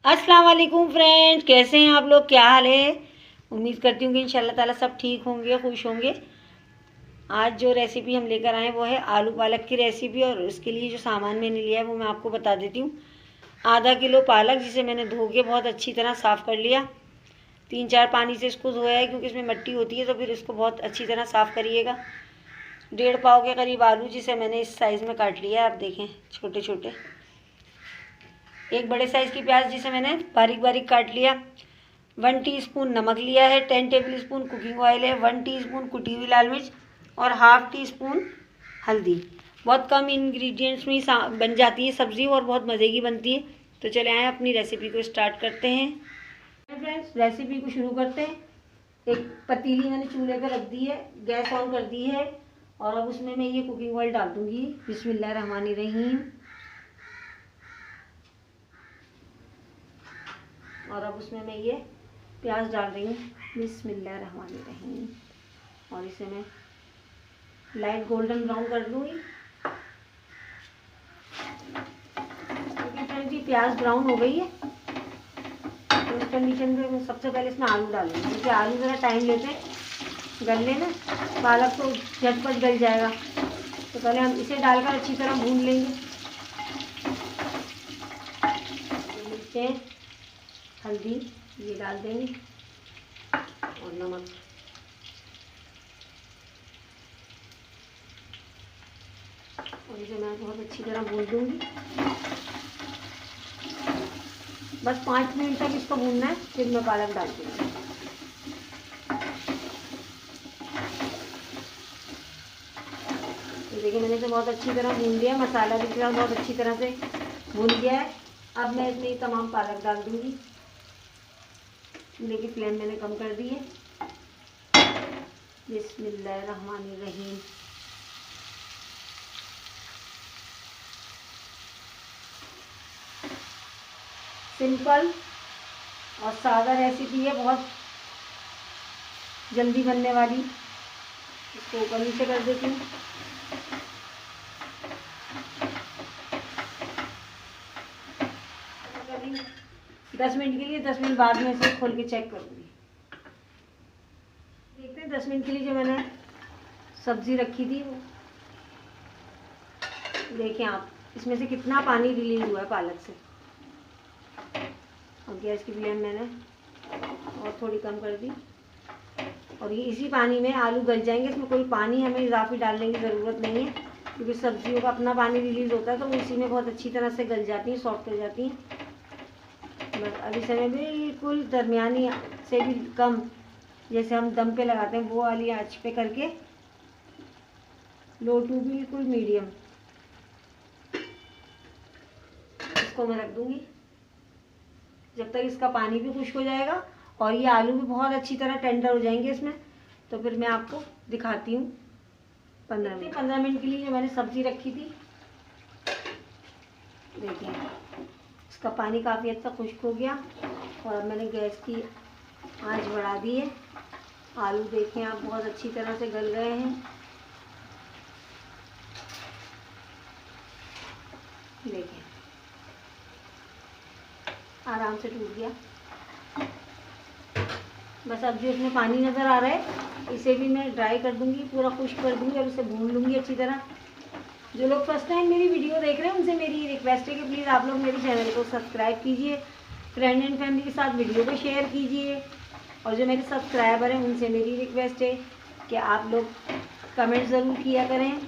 अस्सलाम वालेकुम फ्रेंड्स, कैसे हैं आप लोग? क्या हाल है? उम्मीद करती हूँ कि इंशाल्लाह ताला सब ठीक होंगे, खुश होंगे। आज जो रेसिपी हम लेकर आए वो है आलू पालक की रेसिपी, और उसके लिए जो सामान मैंने लिया है वो मैं आपको बता देती हूँ। आधा किलो पालक, जिसे मैंने धो के बहुत अच्छी तरह साफ़ कर लिया। 3-4 पानी से इसको धोया है क्योंकि इसमें मिट्टी होती है, तो फिर इसको बहुत अच्छी तरह साफ़ करिएगा। 1.5 पाव के करीब आलू, जिसे मैंने इस साइज़ में काट लिया है, आप देखें छोटे छोटे। एक बड़े साइज़ की प्याज, जिसे मैंने बारीक बारीक काट लिया। 1 टीस्पून नमक लिया है। 10 टेबल स्पून कुकिंग ऑयल है। 1 टीस्पून कुटी हुई लाल मिर्च और ½ टीस्पून हल्दी। बहुत कम इंग्रेडिएंट्स में ही बन जाती है सब्ज़ी और बहुत मज़े की बनती है। तो चले आए अपनी रेसिपी को स्टार्ट करते हैं। फ्रेंड्स, रेसिपी को शुरू करते हैं। एक पतीली मैंने चूल्हे पर रख दी है, गैस ऑन कर दी है, और अब उसमें मैं ये कुकिंग ऑयल डाल दूँगी। बिस्मिल्लाहिर्रहमानिर्रहीम। और अब उसमें मैं ये प्याज डाल रही हूँ। बिस्मिल्लाहिर्रहमानिर्रहीम। और इसे मैं लाइट गोल्डन ब्राउन कर लूँगी। क्योंकि फ्रेंड्स, ये प्याज ब्राउन हो गई है, तो इस कंडीशन में मैं सबसे पहले इसमें आलू डालूँगी, क्योंकि आलू ज़रा टाइम लेते हैं गलने में। पालक तो झटपट गल जाएगा, तो पहले हम इसे डालकर अच्छी तरह भून लेंगे। मिर्चें, हल्दी ये डाल देंगे, और नमक। और इसे मैं बहुत अच्छी तरह भून दूँगी। बस 5 मिनट तक इसको भूनना है, फिर मैं पालक डाल दूँगी। तो देखिए, मैंने इसे बहुत अच्छी तरह भून लिया। मसाला भी बहुत अच्छी तरह से भून गया है। अब मैं इसमें तमाम पालक डाल दूँगी। चूल्हे की फ्लेम मैंने कम कर दी है। बिस्मिल्लाहिर्रहमानिर्रहीम। सिंपल और सादा रेसिपी है, बहुत जल्दी बनने वाली। इसको ऊपर नीचे कर देती हूँ। करीब 10 मिनट के लिए, 10 मिनट बाद में इसे खोल के चेक करूँगी। देखते हैं 10 मिनट के लिए जो मैंने सब्ज़ी रखी थी, वो देखें आप, इसमें से कितना पानी रिलीज हुआ है पालक से। और गैस की फ्लेम मैंने और थोड़ी कम कर दी, और ये इसी पानी में आलू गल जाएंगे। इसमें कोई पानी हमें इजाफी डालने की ज़रूरत नहीं है, क्योंकि सब्जियों का अपना पानी रिलीज़ होता है, तो वो इसी में बहुत अच्छी तरह से गल जाती हैं, सॉफ्ट हो जाती हैं। बस अब इसे मैं बिल्कुल दरमियानी से भी कम, जैसे हम दम पे लगाते हैं वो वाली आंच पे करके, लो टू बिल्कुल मीडियम, इसको मैं रख दूँगी जब तक इसका पानी भी खुश्क हो जाएगा और ये आलू भी बहुत अच्छी तरह टेंडर हो जाएंगे इसमें। तो फिर मैं आपको दिखाती हूँ 15 मिनट के लिए जो मैंने सब्ज़ी रखी थी। देखिए, इसका पानी काफ़ी हद तक खुश्क हो गया, और अब मैंने गैस की आंच बढ़ा दी है। आलू देखें आप, बहुत अच्छी तरह से गल गए हैं। देखिए, आराम से टूट गया। बस अब जो इसमें पानी नज़र आ रहा है, इसे भी मैं ड्राई कर दूंगी, पूरा खुश्क कर दूंगी, और इसे भून लूँगी अच्छी तरह। जो लोग फर्स्ट टाइम मेरी वीडियो देख रहे हैं, उनसे मेरी रिक्वेस्ट है कि प्लीज़ आप लोग मेरे चैनल को सब्सक्राइब कीजिए, फ्रेंड एंड फैमिली के साथ वीडियो को शेयर कीजिए। और जो मेरे सब्सक्राइबर हैं, उनसे मेरी रिक्वेस्ट है कि आप लोग कमेंट ज़रूर किया करें,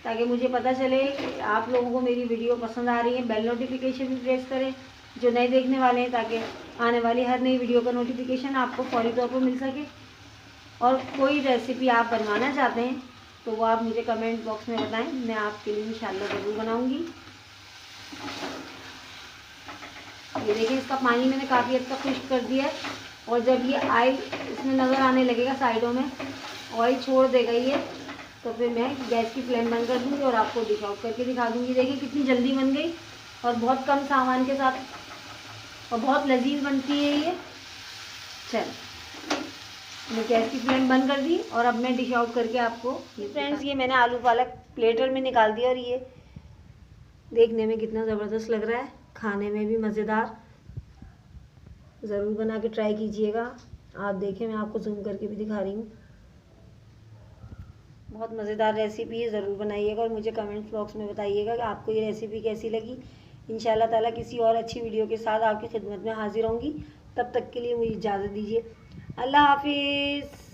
ताकि मुझे पता चले कि आप लोगों को मेरी वीडियो पसंद आ रही है। बेल नोटिफिकेशन भी प्रेस करें जो नए देखने वाले हैं, ताकि आने वाली हर नई वीडियो का नोटिफिकेशन आपको फौरी तौर पर मिल सके। और कोई रेसिपी आप बनवाना चाहते हैं तो वो आप मुझे कमेंट बॉक्स में बताएं, मैं आपके लिए इंशाल्लाह ज़रूर बनाऊंगी। ये देखिए, इसका पानी मैंने काफ़ी हद तक खुश्क कर दिया है, और जब ये ऑयल इसमें नज़र आने लगेगा, साइडों में ऑयल छोड़ देगा ये, तो फिर मैं गैस की फ्लेम बंद कर दूँगी और आपको डिश आउट करके दिखा दूँगी। देखिए कितनी जल्दी बन गई, और बहुत कम सामान के साथ, और बहुत लजीज बनती है ये। चल, मैं गैस की फ्लेम बंद कर दी, और अब मैं डिश आउट करके आपको। फ्रेंड्स, ये मैंने आलू पालक प्लेटर में निकाल दिया, और ये देखने में कितना ज़बरदस्त लग रहा है, खाने में भी मज़ेदार। ज़रूर बना के ट्राई कीजिएगा। आप देखें, मैं आपको जूम करके भी दिखा रही हूँ। बहुत मज़ेदार रेसिपी है, ज़रूर बनाइएगा और मुझे कमेंट बॉक्स में बताइएगा कि आपको ये रेसिपी कैसी लगी। इंशाल्लाह ताला किसी और अच्छी वीडियो के साथ आपकी खिदमत में हाजिर होंगी। तब तक के लिए मुझे इजाज़त दीजिए। अल्लाह हाफिज़।